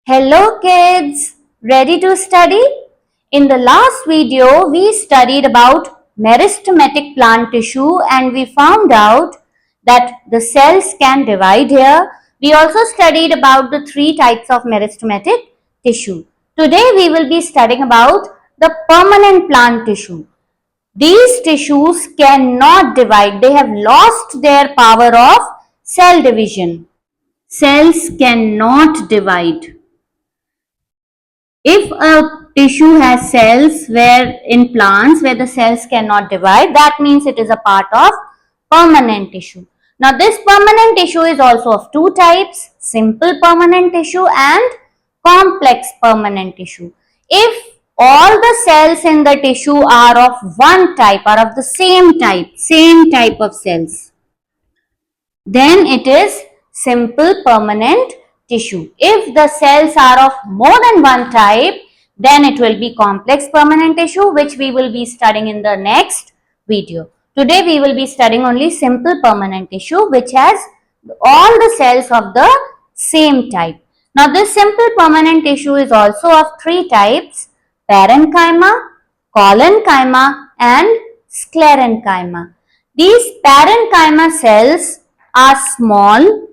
Hello kids, ready to study? In the last video, we studied about meristematic plant tissue and we found out that the cells can divide here. We also studied about the three types of meristematic tissue. Today we will be studying about the permanent plant tissue. These tissues cannot divide. They have lost their power of cell division. Cells cannot divide. If a tissue has cells where in plants where the cells cannot divide, that means it is a part of permanent tissue. Now this permanent tissue is also of two types, simple permanent tissue and complex permanent tissue. If all the cells in the tissue are of one type, are of the same type of cells, then it is simple permanent tissue. If the cells are of more than one type, then it will be complex permanent tissue, which we will be studying in the next video. Today we will be studying only simple permanent tissue, which has all the cells of the same type. Now this simple permanent tissue is also of three types: parenchyma, collenchyma and sclerenchyma. These parenchyma cells are small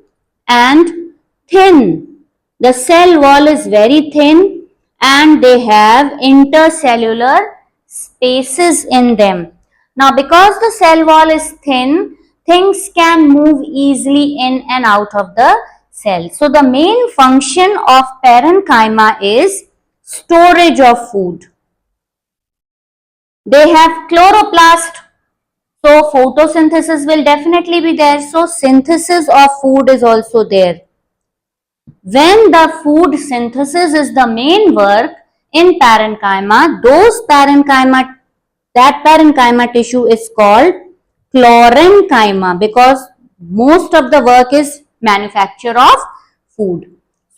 and thin. The cell wall is very thin and they have intercellular spaces in them. Now because the cell wall is thin, things can move easily in and out of the cell. So the main function of parenchyma is storage of food. They have chloroplast, so photosynthesis will definitely be there. So synthesis of food is also there. When the food synthesis is the main work in parenchyma, that parenchyma tissue is called chlorenchyma, because most of the work is manufacture of food.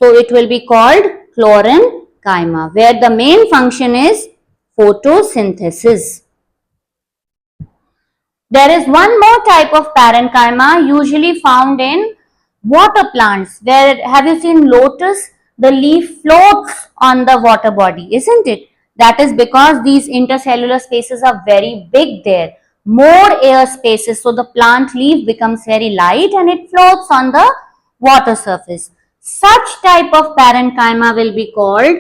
So it will be called chlorenchyma, where the main function is photosynthesis. There is one more type of parenchyma usually found in water plants, where have you seen lotus? The leaf floats on the water body, isn't it? That is because these intercellular spaces are very big there. More air spaces, so the plant leaf becomes very light and it floats on the water surface. Such type of parenchyma will be called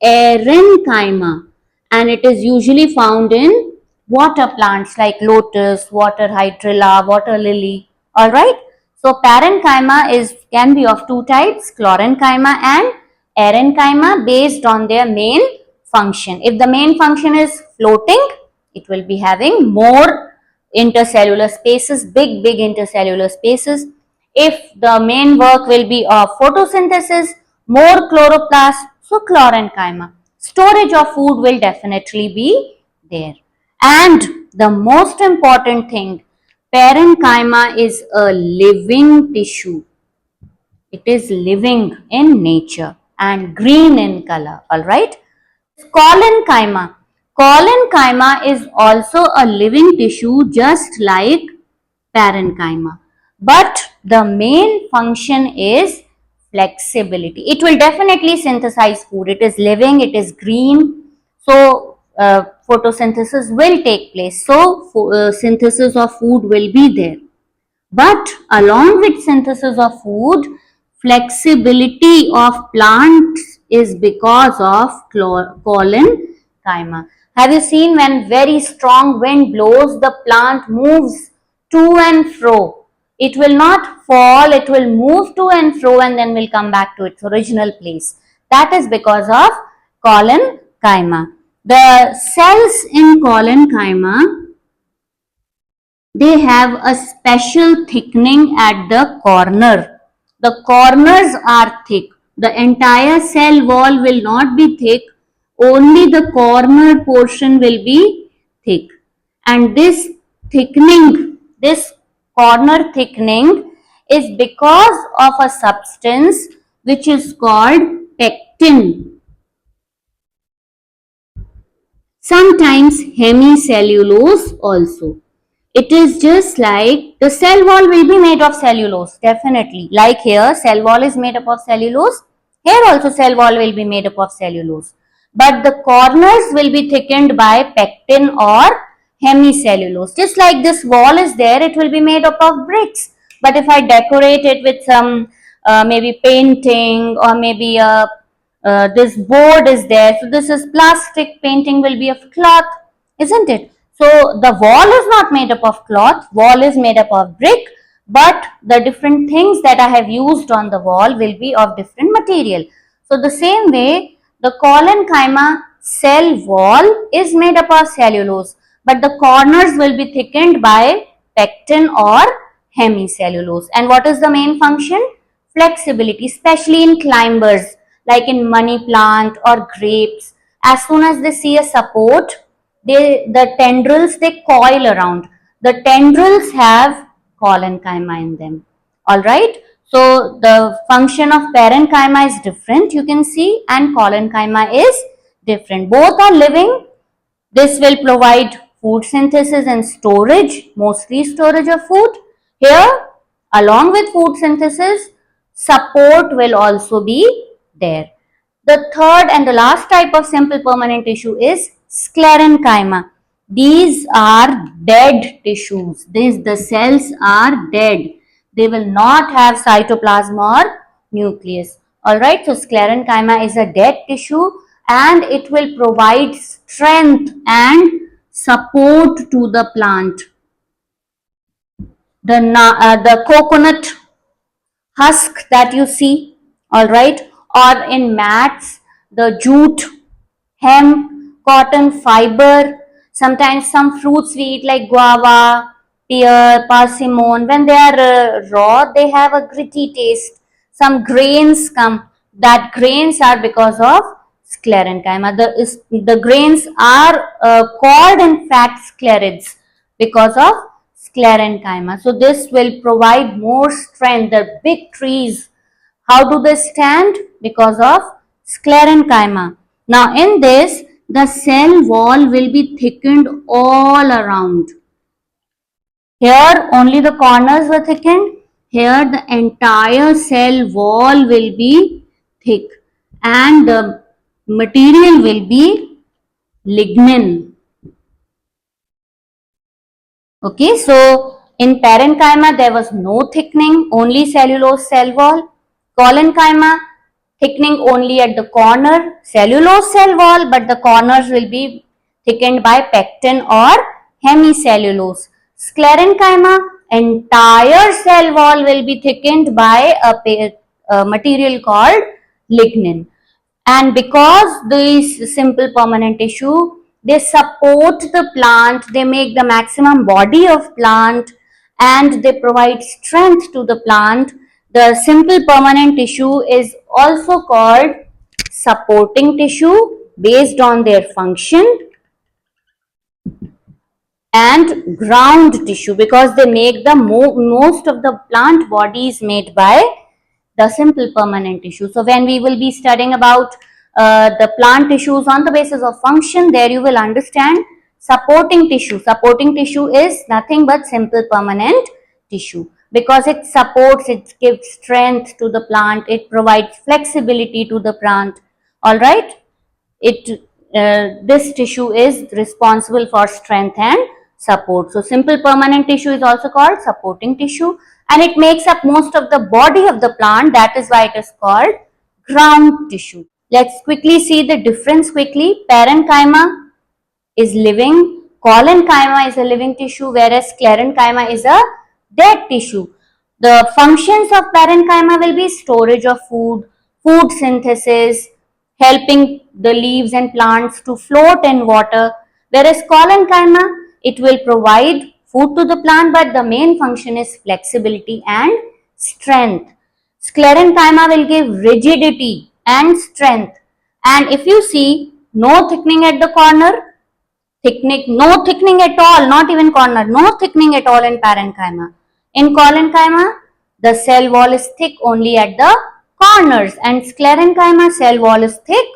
aerenchyma, and it is usually found in water plants like lotus, water hydrilla, water lily. Alright. So parenchyma can be of two types, chlorenchyma and aerenchyma, based on their main function. If the main function is floating, it will be having more intercellular spaces, big intercellular spaces. If the main work will be of photosynthesis, more chloroplast, so chlorenchyma. Storage of food will definitely be there. And the most important thing, parenchyma is a living tissue. It is living in nature and green in color. Alright. Collenchyma. Collenchyma is also a living tissue just like parenchyma. But the main function is flexibility. It will definitely synthesize food. It is living, it is green. So photosynthesis will take place. So synthesis of food will be there. But along with synthesis of food, flexibility of plants is because of collenchyma. Have you seen when very strong wind blows, the plant moves to and fro? It will not fall, it will move to and fro and then will come back to its original place. That is because of collenchyma. The cells in collenchyma, they have a special thickening at the corner. The corners are thick. The entire cell wall will not be thick. Only the corner portion will be thick. And this thickening, this corner thickening is because of a substance which is called pectin. Sometimes hemicellulose also. It is just like the cell wall will be made of cellulose, definitely. Like here, cell wall is made up of cellulose. Here also cell wall will be made up of cellulose. But the corners will be thickened by pectin or hemicellulose. Just like this wall is there, it will be made up of bricks. But if I decorate it with some maybe painting, or maybe this board is there, so this is plastic, painting will be of cloth, isn't it? So the wall is not made up of cloth, wall is made up of brick, but the different things that I have used on the wall will be of different material. So the same way, the collenchyma cell wall is made up of cellulose, but the corners will be thickened by pectin or hemicellulose. And what is the main function? Flexibility, especially in climbers like in money plant or grapes. As soon as they see a support, the tendrils, they coil around. The tendrils have collenchyma in them. All right. So the function of parenchyma is different, you can see, and collenchyma is different. Both are living. This will provide food synthesis and storage, mostly storage of food. Here, along with food synthesis, support will also be there. The third and the last type of simple permanent tissue is sclerenchyma. These are dead tissues. The cells are dead. They will not have cytoplasm or nucleus. Alright, so sclerenchyma is a dead tissue and it will provide strength and support to the plant. The coconut husk that you see, all right, or in mats, the jute, hemp, cotton fiber, sometimes some fruits we eat like guava, pear, persimmon, when they are raw, they have a gritty taste. Some grains come, that grains are because of sclerenchyma. The grains are called in fact sclerids because of sclerenchyma. So this will provide more strength. The big trees, how do they stand? Because of sclerenchyma. Now in this, the cell wall will be thickened all around. Here only the corners were thickened. Here the entire cell wall will be thick and the material will be lignin. Okay, so in parenchyma there was no thickening, only cellulose cell wall. Collenchyma, thickening only at the corner, cellulose cell wall, but the corners will be thickened by pectin or hemicellulose. Sclerenchyma, entire cell wall will be thickened by a material called lignin. And because these simple permanent tissue, they support the plant, they make the maximum body of plant, and they provide strength to the plant. The simple permanent tissue is also called supporting tissue based on their function, and ground tissue because they make the most of the plant body is made by the simple permanent tissue. So when we will be studying about the plant tissues on the basis of function, there you will understand supporting tissue. Supporting tissue is nothing but simple permanent tissue because it supports, it gives strength to the plant, it provides flexibility to the plant. All right, this tissue is responsible for strength and support. So simple permanent tissue is also called supporting tissue and it makes up most of the body of the plant. That is why it is called ground tissue. Let's quickly see the difference quickly. Parenchyma is living, collenchyma is a living tissue, whereas sclerenchyma is a dead tissue. The functions of parenchyma will be storage of food, food synthesis, helping the leaves and plants to float in water, whereas collenchyma, it will provide food to the plant, but the main function is flexibility and strength. Sclerenchyma will give rigidity and strength. And if you see, no thickening at the corner, no thickening at all, not even corner, no thickening at all in parenchyma. In collenchyma, the cell wall is thick only at the corners and sclerenchyma cell wall is thick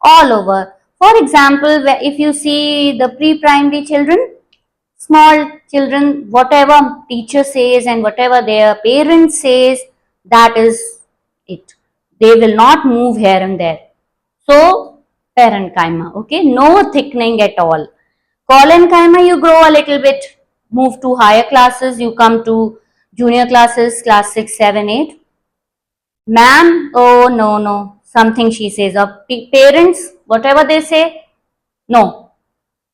all over. For example, if you see the pre-primary children, small children, whatever teacher says and whatever their parents says, that is it. They will not move here and there. So, parenchyma, okay, no thickening at all. Collenchyma, you grow a little bit, move to higher classes, you come to junior classes, class 6, 7, 8. Ma'am, oh no, no, something she says, or parents, whatever they say, no.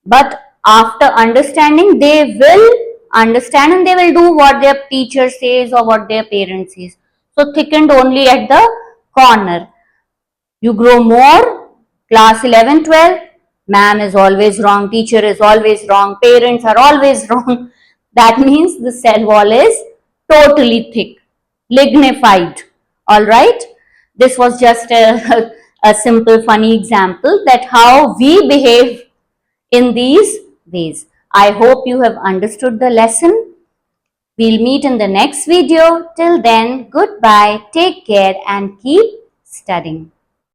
But after understanding, they will understand and they will do what their teacher says or what their parents says. So thickened only at the corner. You grow more, class 11, 12, ma'am is always wrong, teacher is always wrong, parents are always wrong. That means the cell wall is totally thick, lignified. Alright? This was just a simple funny example that how we behave in these ways. I hope you have understood the lesson. We'll meet in the next video. Till then, goodbye, take care and keep studying.